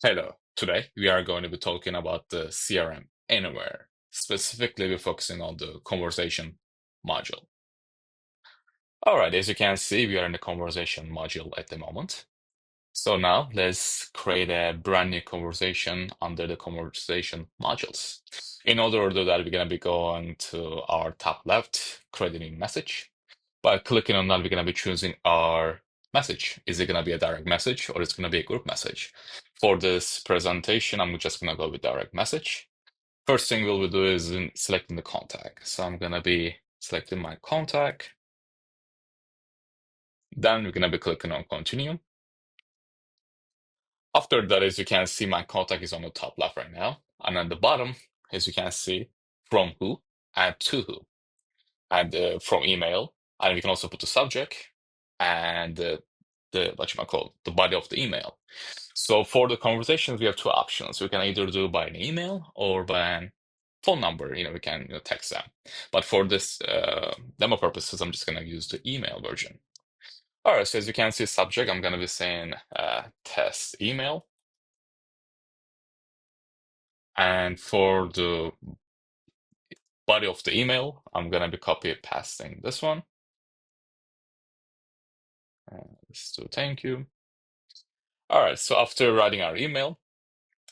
Hello. Today we are going to be talking about the CRM AnyWare. Specifically, we're focusing on the conversation module. All right, as you can see, we are in the conversation module at the moment. So now let's create a brand new conversation under the conversation modules. In order to do that, we're going to be going to our top left, create a new message. By clicking on that, we're going to be choosing our message. Is it going to be a direct message or it's going to be a group message? For this presentation, I'm just going to go with direct message. First thing we'll do is selecting the contact. So I'm going to be selecting my contact. Then we're going to be clicking on continue. After that, as you can see, my contact is on the top left right now. And at the bottom, as you can see, from who and to who. And from email. And we can also put the subject and the the body of the email. So for the conversations, we have two options. We can either do by an email or by a phone number. We can text them. But for this demo purposes, I'm just going to use the email version. All right, so as you can see, subject, I'm going to be saying test email. And for the body of the email, I'm going to be copy pasting this one. Let's do thank you. All right, so after writing our email,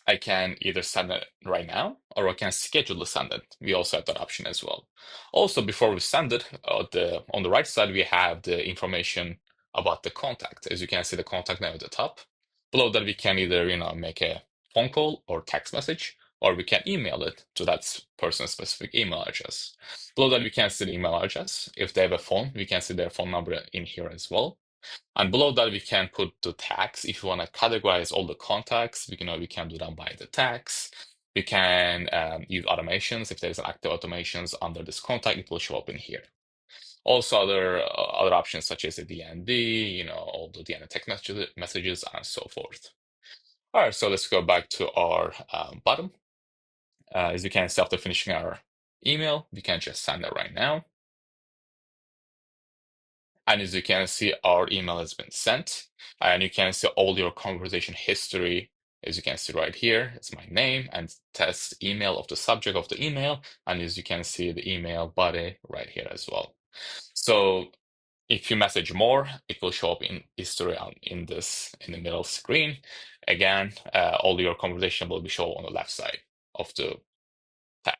I can either send it right now or I can schedule to send it. We also have that option as well. Also, before we send it, on the right side, we have the information about the contact. As you can see, the contact name at the top. Below that, we can either make a phone call or text message, or we can email it to that person's specific email address. Below that, we can see the email address. If they have a phone, we can see their phone number in here as well. And below that, we can put the tags. If you want to categorize all the contacts, we can do that by the tags. We can use automations. If there's an active automations under this contact, it will show up in here. Also, other options such as the DND, all the DND text messages, and so forth. All right, so let's go back to our bottom. As you can see, after finishing our email, we can just send it right now. And as you can see, our email has been sent. And you can see all your conversation history. As you can see right here, it's my name and test email of the subject of the email. And as you can see, the email body right here as well. So if you message more, it will show up in history in the middle screen. Again, all your conversation will be shown on the left side of the tab.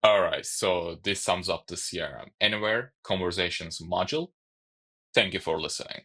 All right, so this sums up the CRM AnyWare Conversations module. Thank you for listening.